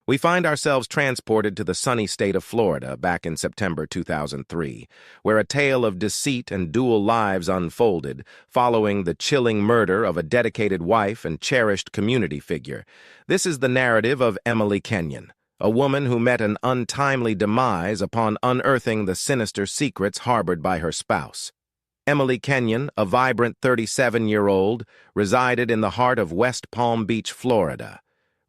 We find ourselves transported to the sunny state of Florida back in September 2003, where a tale of deceit and dual lives unfolded following the chilling murder of a dedicated wife and cherished community figure. This is the narrative of Emily Kenyon, a woman who met an untimely demise upon unearthing the sinister secrets harbored by her spouse. Emily Kenyon, a vibrant 37-year-old, resided in the heart of West Palm Beach, Florida.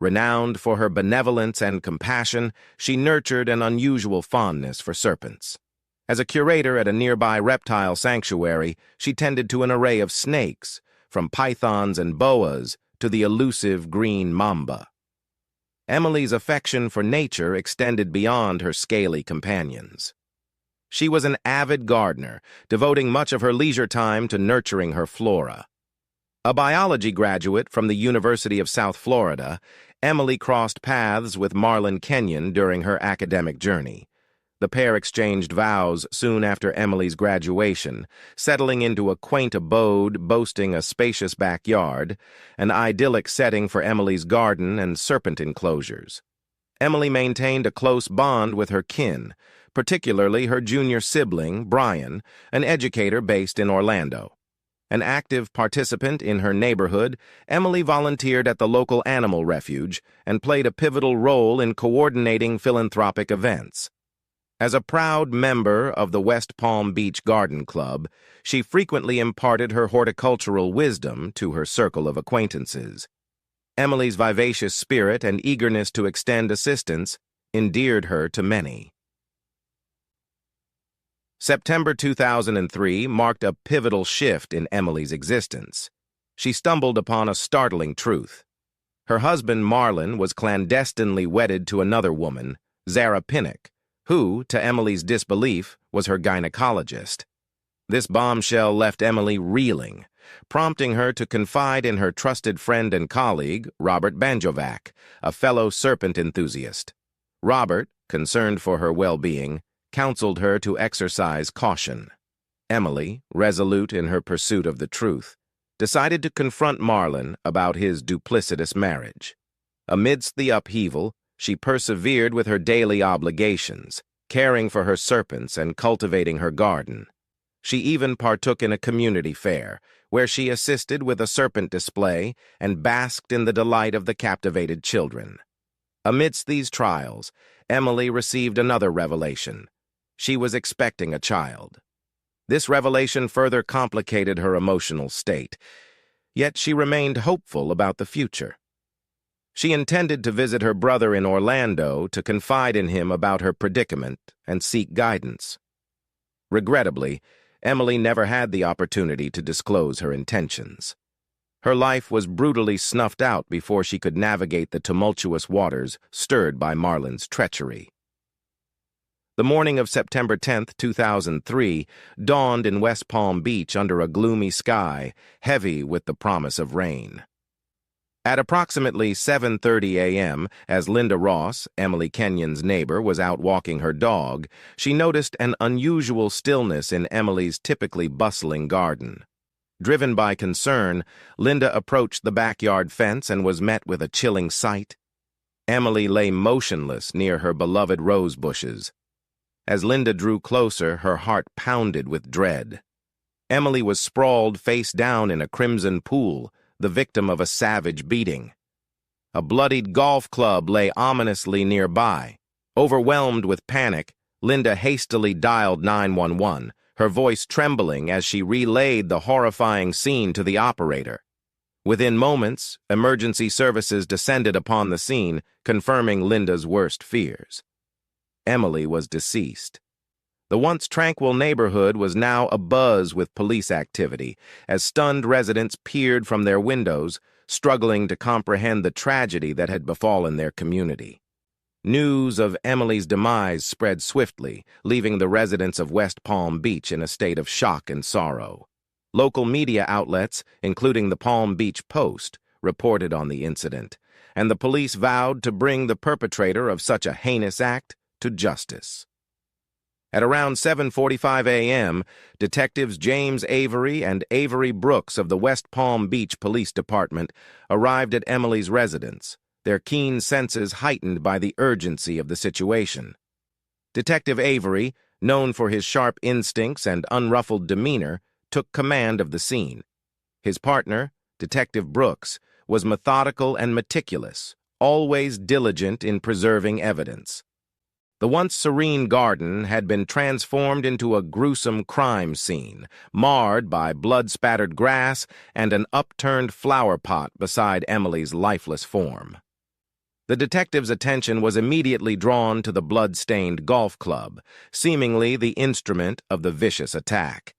Renowned for her benevolence and compassion, she nurtured an unusual fondness for serpents. As a curator at a nearby reptile sanctuary, she tended to an array of snakes, from pythons and boas to the elusive green mamba. Emily's affection for nature extended beyond her scaly companions. She was an avid gardener, devoting much of her leisure time to nurturing her flora. A biology graduate from the University of South Florida, Emily crossed paths with Marlon Kenyon during her academic journey. The pair exchanged vows soon after Emily's graduation, settling into a quaint abode boasting a spacious backyard, an idyllic setting for Emily's garden and serpent enclosures. Emily maintained a close bond with her kin, particularly her junior sibling, Brian, an educator based in Orlando. An active participant in her neighborhood, Emily volunteered at the local animal refuge and played a pivotal role in coordinating philanthropic events. As a proud member of the West Palm Beach Garden Club, she frequently imparted her horticultural wisdom to her circle of acquaintances. Emily's vivacious spirit and eagerness to extend assistance endeared her to many. September 2003 marked a pivotal shift in Emily's existence. She stumbled upon a startling truth. Her husband, Marlon, was clandestinely wedded to another woman, Zara Pinnock, who, to Emily's disbelief, was her gynecologist. This bombshell left Emily reeling, prompting her to confide in her trusted friend and colleague, Robert Banjovac, a fellow serpent enthusiast. Robert, concerned for her well-being, counseled her to exercise caution. Emily, resolute in her pursuit of the truth, decided to confront Marlon about his duplicitous marriage. Amidst the upheaval, she persevered with her daily obligations, caring for her serpents and cultivating her garden. She even partook in a community fair, where she assisted with a serpent display and basked in the delight of the captivated children. Amidst these trials, Emily received another revelation. She was expecting a child. This revelation further complicated her emotional state, yet she remained hopeful about the future. She intended to visit her brother in Orlando to confide in him about her predicament and seek guidance. Regrettably, Emily never had the opportunity to disclose her intentions. Her life was brutally snuffed out before she could navigate the tumultuous waters stirred by Marlon's treachery. The morning of September 10, 2003, dawned in West Palm Beach under a gloomy sky, heavy with the promise of rain. At approximately 7:30 a.m., as Linda Ross, Emily Kenyon's neighbor, was out walking her dog, she noticed an unusual stillness in Emily's typically bustling garden. Driven by concern, Linda approached the backyard fence and was met with a chilling sight. Emily lay motionless near her beloved rose bushes. As Linda drew closer, her heart pounded with dread. Emily was sprawled face down in a crimson pool, the victim of a savage beating. A bloodied golf club lay ominously nearby. Overwhelmed with panic, Linda hastily dialed 911, her voice trembling as she relayed the horrifying scene to the operator. Within moments, emergency services descended upon the scene, confirming Linda's worst fears. Emily was deceased. The once tranquil neighborhood was now abuzz with police activity, as stunned residents peered from their windows, struggling to comprehend the tragedy that had befallen their community. News of Emily's demise spread swiftly, leaving the residents of West Palm Beach in a state of shock and sorrow. Local media outlets, including the Palm Beach Post, reported on the incident, and the police vowed to bring the perpetrator of such a heinous act to justice. At around 7:45 a.m., Detectives James Avery and Avery Brooks of the West Palm Beach Police Department arrived at Emily's residence, their keen senses heightened by the urgency of the situation. Detective Avery, known for his sharp instincts and unruffled demeanor, took command of the scene. His partner, Detective Brooks, was methodical and meticulous, always diligent in preserving evidence. The once serene garden had been transformed into a gruesome crime scene, marred by blood-spattered grass and an upturned flower pot beside Emily's lifeless form. The detective's attention was immediately drawn to the blood-stained golf club, seemingly the instrument of the vicious attack.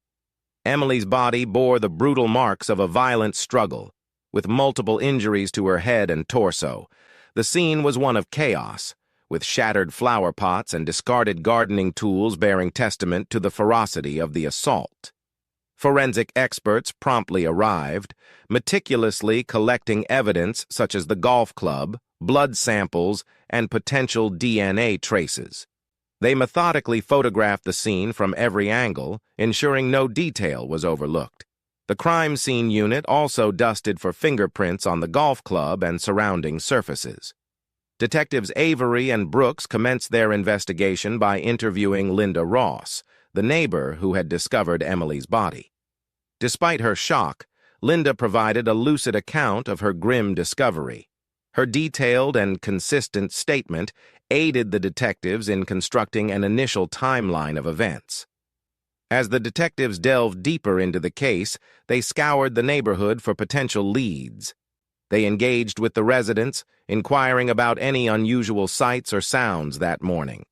Emily's body bore the brutal marks of a violent struggle, with multiple injuries to her head and torso. The scene was one of chaos, with shattered flower pots and discarded gardening tools bearing testament to the ferocity of the assault. Forensic experts promptly arrived, meticulously collecting evidence such as the golf club, blood samples, and potential DNA traces. They methodically photographed the scene from every angle, ensuring no detail was overlooked. The crime scene unit also dusted for fingerprints on the golf club and surrounding surfaces. Detectives Avery and Brooks commenced their investigation by interviewing Linda Ross, the neighbor who had discovered Emily's body. Despite her shock, Linda provided a lucid account of her grim discovery. Her detailed and consistent statement aided the detectives in constructing an initial timeline of events. As the detectives delved deeper into the case, they scoured the neighborhood for potential leads. They engaged with the residents, inquiring about any unusual sights or sounds that morning.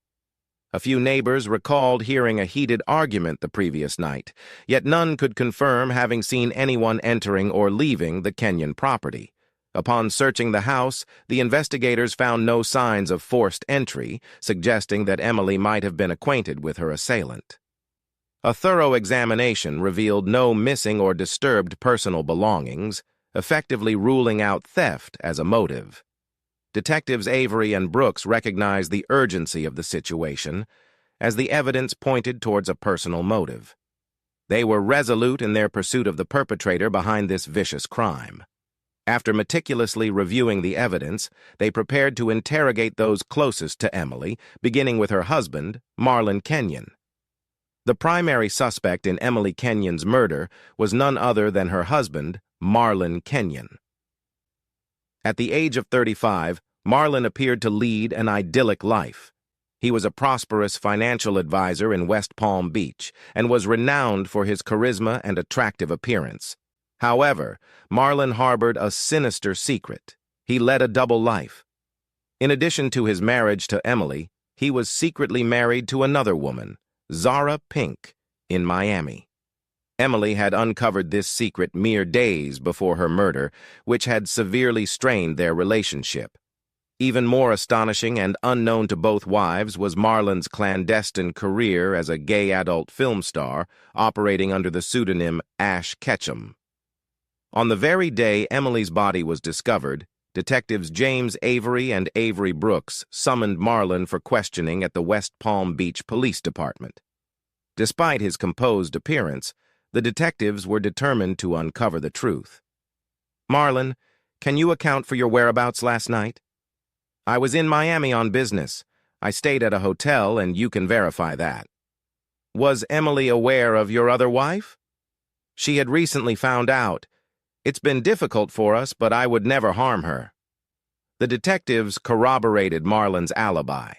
A few neighbors recalled hearing a heated argument the previous night, yet none could confirm having seen anyone entering or leaving the Kenyon property. Upon searching the house, the investigators found no signs of forced entry, suggesting that Emily might have been acquainted with her assailant. A thorough examination revealed no missing or disturbed personal belongings, effectively ruling out theft as a motive. Detectives Avery and Brooks recognized the urgency of the situation, as the evidence pointed towards a personal motive. They were resolute in their pursuit of the perpetrator behind this vicious crime. After meticulously reviewing the evidence, they prepared to interrogate those closest to Emily, beginning with her husband, Marlon Kenyon. The primary suspect in Emily Kenyon's murder was none other than her husband, Marlon Kenyon. At the age of 35, Marlon appeared to lead an idyllic life. He was a prosperous financial advisor in West Palm Beach and was renowned for his charisma and attractive appearance. However, Marlon harbored a sinister secret. He led a double life. In addition to his marriage to Emily, he was secretly married to another woman, Zara Pink, in Miami. Emily had uncovered this secret mere days before her murder, which had severely strained their relationship. Even more astonishing and unknown to both wives was Marlon's clandestine career as a gay adult film star, operating under the pseudonym Ash Ketchum. On the very day Emily's body was discovered, detectives James Avery and Avery Brooks summoned Marlon for questioning at the West Palm Beach Police Department. Despite his composed appearance, the detectives were determined to uncover the truth. "Marlon, can you account for your whereabouts last night?" "I was in Miami on business. I stayed at a hotel, and you can verify that." "Was Emily aware of your other wife?" "She had recently found out. It's been difficult for us, but I would never harm her." The detectives corroborated Marlon's alibi.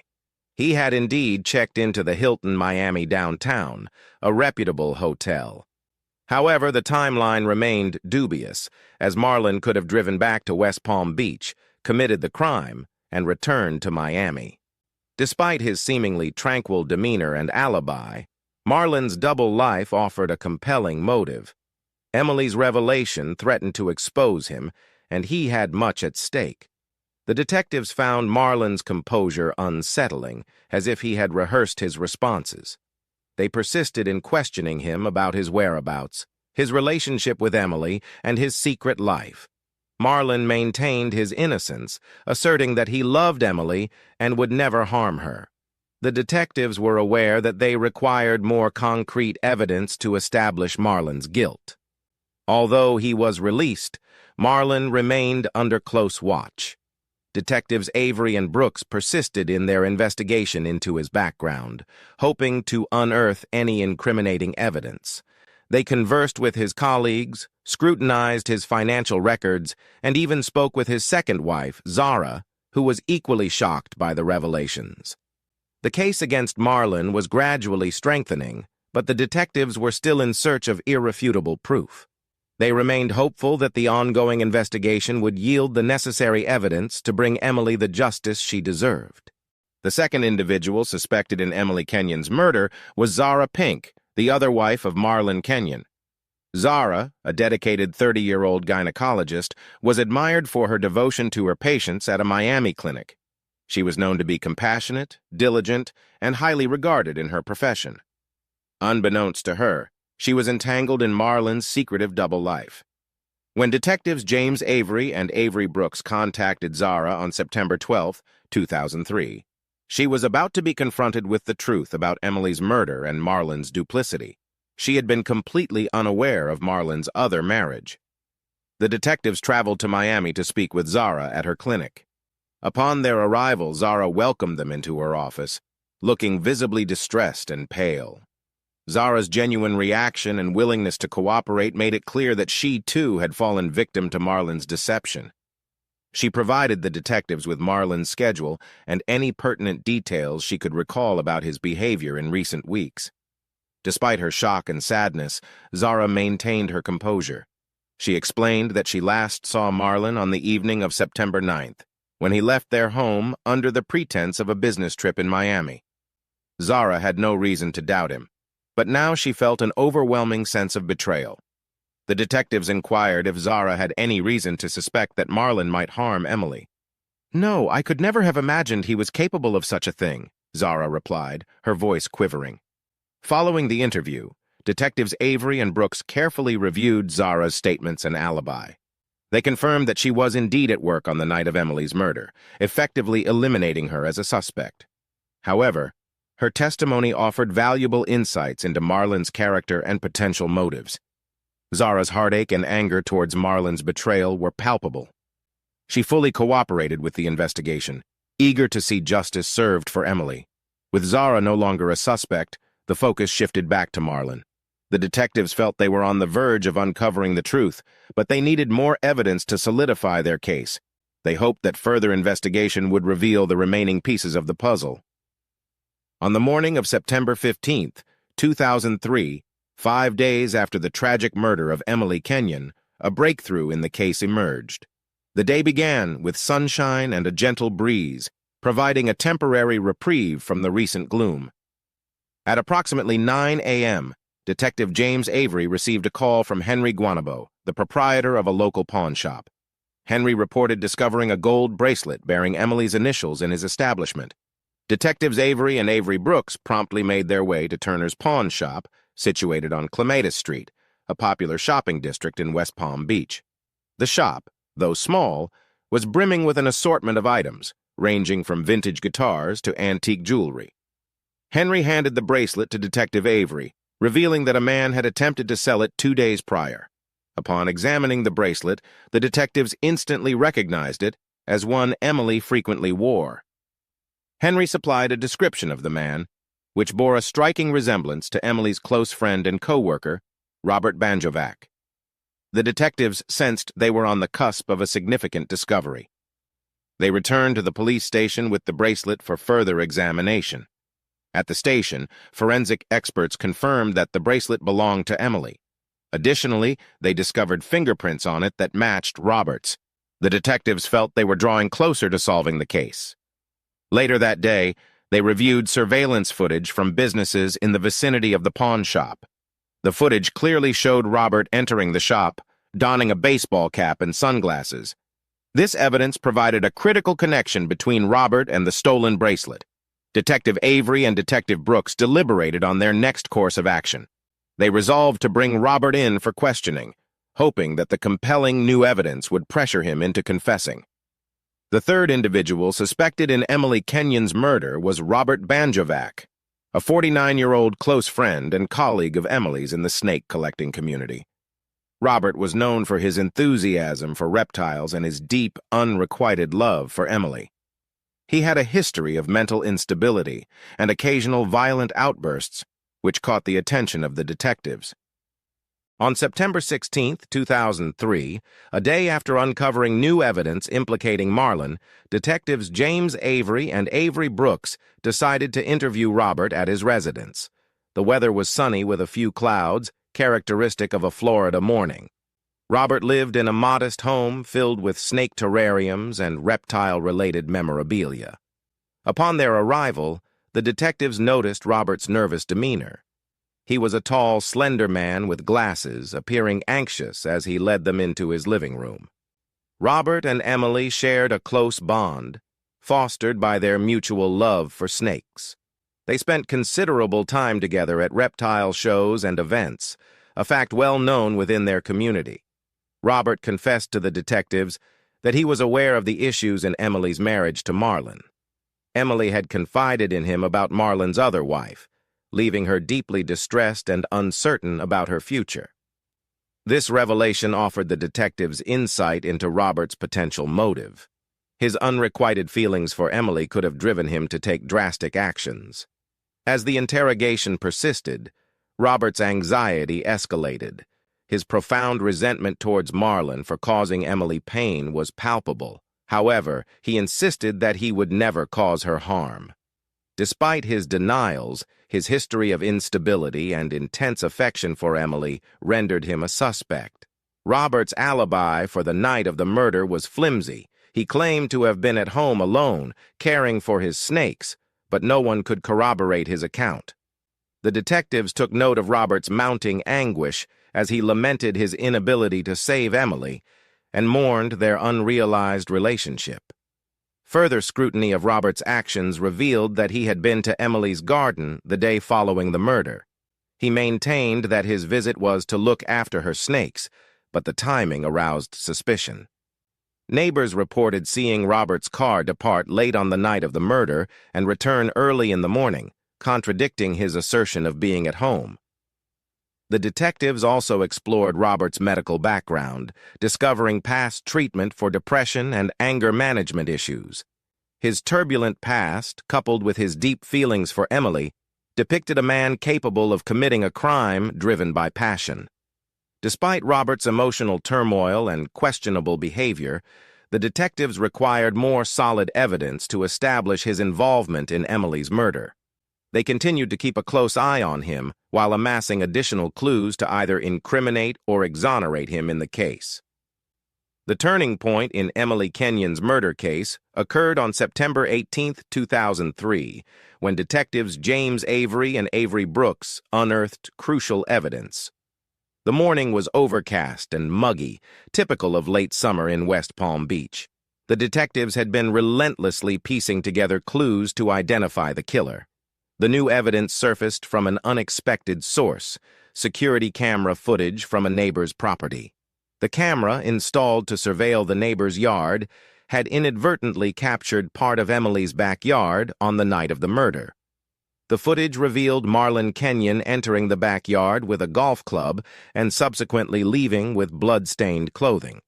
He had indeed checked into the Hilton Miami downtown, a reputable hotel. However, the timeline remained dubious, as Marlon could have driven back to West Palm Beach, committed the crime, and returned to Miami. Despite his seemingly tranquil demeanor and alibi, Marlon's double life offered a compelling motive. Emily's revelation threatened to expose him, and he had much at stake. The detectives found Marlon's composure unsettling, as if he had rehearsed his responses. They persisted in questioning him about his whereabouts, his relationship with Emily, and his secret life. Marlon maintained his innocence, asserting that he loved Emily and would never harm her. The detectives were aware that they required more concrete evidence to establish Marlon's guilt. Although he was released, Marlon remained under close watch. Detectives Avery and Brooks persisted in their investigation into his background, hoping to unearth any incriminating evidence. They conversed with his colleagues, scrutinized his financial records, and even spoke with his second wife, Zara, who was equally shocked by the revelations. The case against Marlon was gradually strengthening, but the detectives were still in search of irrefutable proof. They remained hopeful that the ongoing investigation would yield the necessary evidence to bring Emily the justice she deserved. The second individual suspected in Emily Kenyon's murder was Zara Pink, the other wife of Marlon Kenyon. Zara, a dedicated 30-year-old gynecologist, was admired for her devotion to her patients at a Miami clinic. She was known to be compassionate, diligent, and highly regarded in her profession. Unbeknownst to her, she was entangled in Marlon's secretive double life. When detectives James Avery and Avery Brooks contacted Zara on September 12, 2003, she was about to be confronted with the truth about Emily's murder and Marlon's duplicity. She had been completely unaware of Marlon's other marriage. The detectives traveled to Miami to speak with Zara at her clinic. Upon their arrival, Zara welcomed them into her office, looking visibly distressed and pale. Zara's genuine reaction and willingness to cooperate made it clear that she, too, had fallen victim to Marlon's deception. She provided the detectives with Marlon's schedule and any pertinent details she could recall about his behavior in recent weeks. Despite her shock and sadness, Zara maintained her composure. She explained that she last saw Marlon on the evening of September 9th, when he left their home under the pretense of a business trip in Miami. Zara had no reason to doubt him, but now she felt an overwhelming sense of betrayal. The detectives inquired if Zara had any reason to suspect that Marlon might harm Emily. "No, I could never have imagined he was capable of such a thing," Zara replied, her voice quivering. Following the interview, detectives Avery and Brooks carefully reviewed Zara's statements and alibi. They confirmed that she was indeed at work on the night of Emily's murder, effectively eliminating her as a suspect. However, her testimony offered valuable insights into Marlon's character and potential motives. Zara's heartache and anger towards Marlon's betrayal were palpable. She fully cooperated with the investigation, eager to see justice served for Emily. With Zara no longer a suspect, the focus shifted back to Marlon. The detectives felt they were on the verge of uncovering the truth, but they needed more evidence to solidify their case. They hoped that further investigation would reveal the remaining pieces of the puzzle. On the morning of September 15th, 2003, 5 days after the tragic murder of Emily Kenyon, a breakthrough in the case emerged. The day began with sunshine and a gentle breeze, providing a temporary reprieve from the recent gloom. At approximately 9 a.m., Detective James Avery received a call from Henry Guanabo, the proprietor of a local pawn shop. Henry reported discovering a gold bracelet bearing Emily's initials in his establishment. Detectives Avery and Avery Brooks promptly made their way to Turner's Pawn Shop, situated on Clematis Street, a popular shopping district in West Palm Beach. The shop, though small, was brimming with an assortment of items, ranging from vintage guitars to antique jewelry. Henry handed the bracelet to Detective Avery, revealing that a man had attempted to sell it 2 days prior. Upon examining the bracelet, the detectives instantly recognized it as one Emily frequently wore. Henry supplied a description of the man, which bore a striking resemblance to Emily's close friend and co-worker, Robert Banjovac. The detectives sensed they were on the cusp of a significant discovery. They returned to the police station with the bracelet for further examination. At the station, forensic experts confirmed that the bracelet belonged to Emily. Additionally, they discovered fingerprints on it that matched Robert's. The detectives felt they were drawing closer to solving the case. Later that day, they reviewed surveillance footage from businesses in the vicinity of the pawn shop. The footage clearly showed Robert entering the shop, donning a baseball cap and sunglasses. This evidence provided a critical connection between Robert and the stolen bracelet. Detective Avery and Detective Brooks deliberated on their next course of action. They resolved to bring Robert in for questioning, hoping that the compelling new evidence would pressure him into confessing. The third individual suspected in Emily Kenyon's murder was Robert Banjovac, a 49-year-old close friend and colleague of Emily's in the snake-collecting community. Robert was known for his enthusiasm for reptiles and his deep, unrequited love for Emily. He had a history of mental instability and occasional violent outbursts, which caught the attention of the detectives. On September 16, 2003, a day after uncovering new evidence implicating Marlin, detectives James Avery and Avery Brooks decided to interview Robert at his residence. The weather was sunny with a few clouds, characteristic of a Florida morning. Robert lived in a modest home filled with snake terrariums and reptile-related memorabilia. Upon their arrival, the detectives noticed Robert's nervous demeanor. He was a tall, slender man with glasses, appearing anxious as he led them into his living room. Robert and Emily shared a close bond, fostered by their mutual love for snakes. They spent considerable time together at reptile shows and events, a fact well known within their community. Robert confessed to the detectives that he was aware of the issues in Emily's marriage to Marlin. Emily had confided in him about Marlin's other wife, leaving her deeply distressed and uncertain about her future. This revelation offered the detectives insight into Robert's potential motive. His unrequited feelings for Emily could have driven him to take drastic actions. As the interrogation persisted, Robert's anxiety escalated. His profound resentment towards Marlin for causing Emily pain was palpable. However, he insisted that he would never cause her harm. Despite his denials, his history of instability and intense affection for Emily rendered him a suspect. Robert's alibi for the night of the murder was flimsy. He claimed to have been at home alone, caring for his snakes, but no one could corroborate his account. The detectives took note of Robert's mounting anguish as he lamented his inability to save Emily and mourned their unrealized relationship. Further scrutiny of Robert's actions revealed that he had been to Emily's garden the day following the murder. He maintained that his visit was to look after her snakes, but the timing aroused suspicion. Neighbors reported seeing Robert's car depart late on the night of the murder and return early in the morning, contradicting his assertion of being at home. The detectives also explored Robert's medical background, discovering past treatment for depression and anger management issues. His turbulent past, coupled with his deep feelings for Emily, depicted a man capable of committing a crime driven by passion. Despite Robert's emotional turmoil and questionable behavior, the detectives required more solid evidence to establish his involvement in Emily's murder. They continued to keep a close eye on him while amassing additional clues to either incriminate or exonerate him in the case. The turning point in Emily Kenyon's murder case occurred on September 18, 2003, when detectives James Avery and Avery Brooks unearthed crucial evidence. The morning was overcast and muggy, typical of late summer in West Palm Beach. The detectives had been relentlessly piecing together clues to identify the killer. The new evidence surfaced from an unexpected source: security camera footage from a neighbor's property. The camera, installed to surveil the neighbor's yard, had inadvertently captured part of Emily's backyard on the night of the murder. The footage revealed Marlin Kenyon entering the backyard with a golf club and subsequently leaving with blood-stained clothing.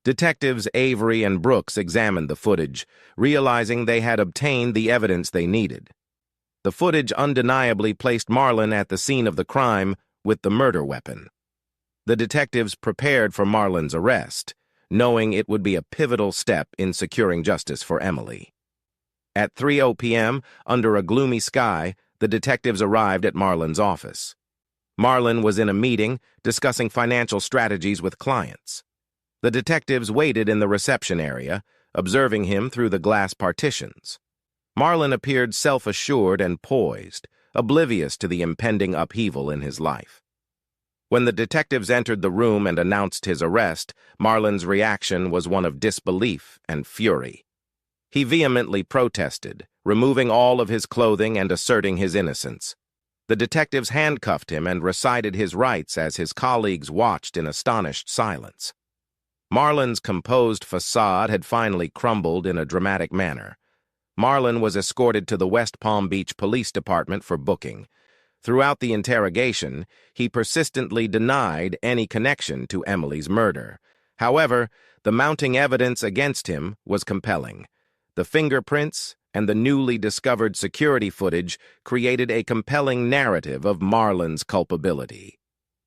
Detectives Avery and Brooks examined the footage, realizing they had obtained the evidence they needed. The footage undeniably placed Marlin at the scene of the crime with the murder weapon. The detectives prepared for Marlin's arrest, knowing it would be a pivotal step in securing justice for Emily. At 3:00 p.m., under a gloomy sky, the detectives arrived at Marlin's office. Marlin was in a meeting discussing financial strategies with clients. The detectives waited in the reception area, observing him through the glass partitions. Marlin appeared self-assured and poised, oblivious to the impending upheaval in his life. When the detectives entered the room and announced his arrest, Marlin's reaction was one of disbelief and fury. He vehemently protested, removing all of his clothing and asserting his innocence. The detectives handcuffed him and recited his rights as his colleagues watched in astonished silence. Marlin's composed facade had finally crumbled in a dramatic manner. Marlin was escorted to the West Palm Beach Police Department for booking. Throughout the interrogation, he persistently denied any connection to Emily's murder. However, the mounting evidence against him was compelling. The fingerprints and the newly discovered security footage created a compelling narrative of Marlon's culpability.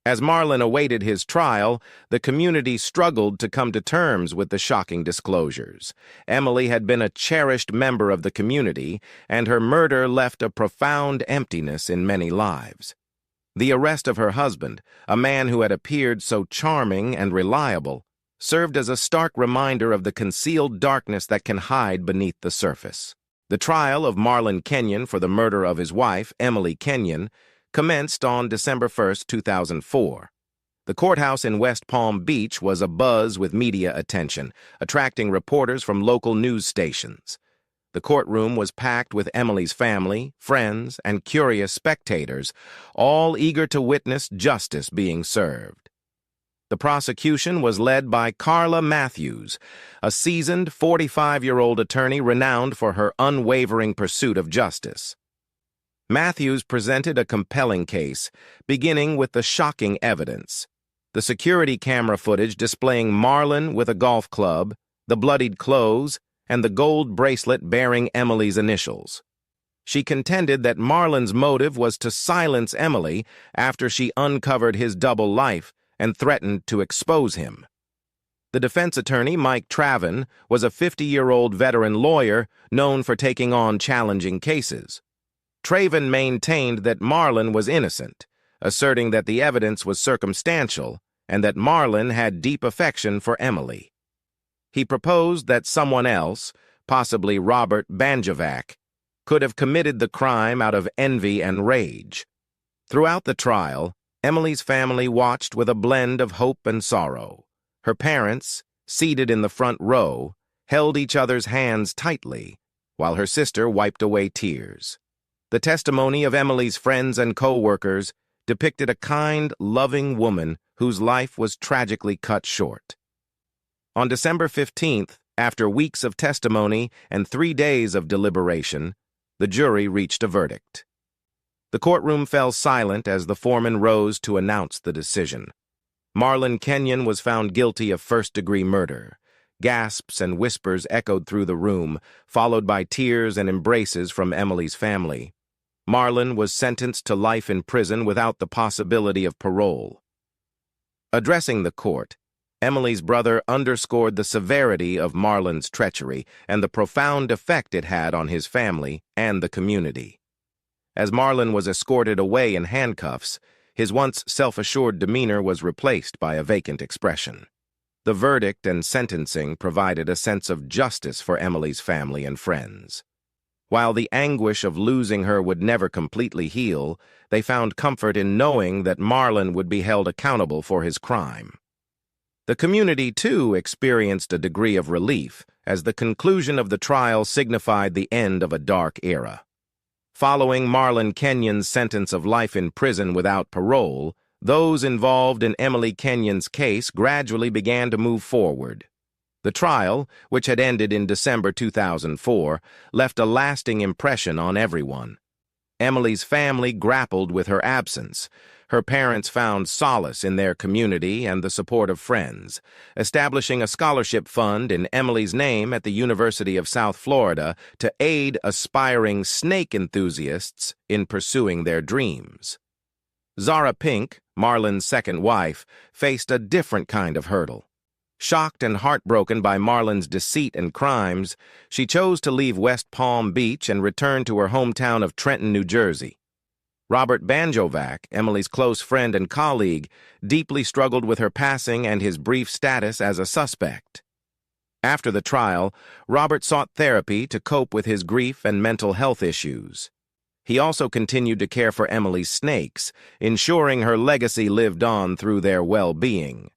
As Marlon awaited his trial, the community struggled to come to terms with the shocking disclosures. Emily had been a cherished member of the community, and her murder left a profound emptiness in many lives. The arrest of her husband, a man who had appeared so charming and reliable, served as a stark reminder of the concealed darkness that can hide beneath the surface. The trial of Marlon Kenyon for the murder of his wife, Emily Kenyon, commenced on December 1, 2004. The courthouse in West Palm Beach was abuzz with media attention, attracting reporters from local news stations. The courtroom was packed with Emily's family, friends, and curious spectators, all eager to witness justice being served. The prosecution was led by Carla Matthews, a seasoned 45-year-old attorney renowned for her unwavering pursuit of justice. Matthews presented a compelling case, beginning with the shocking evidence. The security camera footage displaying Marlon with a golf club, the bloodied clothes, and the gold bracelet bearing Emily's initials. She contended that Marlon's motive was to silence Emily after she uncovered his double life and threatened to expose him. The defense attorney, Mike Traven, was a 50-year-old veteran lawyer known for taking on challenging cases. Traven maintained that Marlon was innocent, asserting that the evidence was circumstantial and that Marlon had deep affection for Emily. He proposed that someone else, possibly Robert Banjovac, could have committed the crime out of envy and rage. Throughout the trial, Emily's family watched with a blend of hope and sorrow. Her parents, seated in the front row, held each other's hands tightly, while her sister wiped away tears. The testimony of Emily's friends and co-workers depicted a kind, loving woman whose life was tragically cut short. On December 15th, after weeks of testimony and 3 days of deliberation, the jury reached a verdict. The courtroom fell silent as the foreman rose to announce the decision. Marlon Kenyon was found guilty of first-degree murder. Gasps and whispers echoed through the room, followed by tears and embraces from Emily's family. Marlon was sentenced to life in prison without the possibility of parole. Addressing the court, Emily's brother underscored the severity of Marlon's treachery and the profound effect it had on his family and the community. As Marlon was escorted away in handcuffs, his once self-assured demeanor was replaced by a vacant expression. The verdict and sentencing provided a sense of justice for Emily's family and friends. While the anguish of losing her would never completely heal, they found comfort in knowing that Marlon would be held accountable for his crime. The community, too, experienced a degree of relief, as the conclusion of the trial signified the end of a dark era. Following Marlon Kenyon's sentence of life in prison without parole, those involved in Emily Kenyon's case gradually began to move forward. The trial, which had ended in December 2004, left a lasting impression on everyone. Emily's family grappled with her absence. Her parents found solace in their community and the support of friends, establishing a scholarship fund in Emily's name at the University of South Florida to aid aspiring snake enthusiasts in pursuing their dreams. Zara Pink, Marlon's second wife, faced a different kind of hurdle. Shocked and heartbroken by Marlon's deceit and crimes, she chose to leave West Palm Beach and return to her hometown of Trenton, New Jersey. Robert Banjovac, Emily's close friend and colleague, deeply struggled with her passing and his brief status as a suspect. After the trial, Robert sought therapy to cope with his grief and mental health issues. He also continued to care for Emily's snakes, ensuring her legacy lived on through their well-being.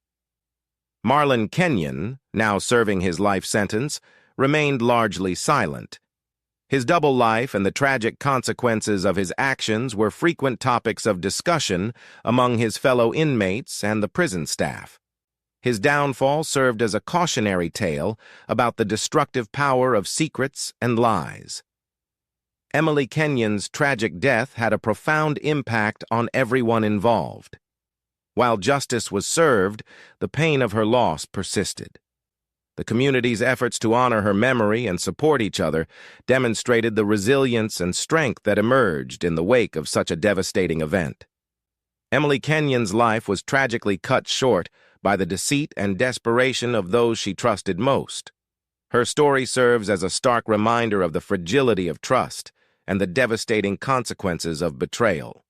Marlon Kenyon, now serving his life sentence, remained largely silent. His double life and the tragic consequences of his actions were frequent topics of discussion among his fellow inmates and the prison staff. His downfall served as a cautionary tale about the destructive power of secrets and lies. Emily Kenyon's tragic death had a profound impact on everyone involved. While justice was served, the pain of her loss persisted. The community's efforts to honor her memory and support each other demonstrated the resilience and strength that emerged in the wake of such a devastating event. Emily Kenyon's life was tragically cut short by the deceit and desperation of those she trusted most. Her story serves as a stark reminder of the fragility of trust and the devastating consequences of betrayal.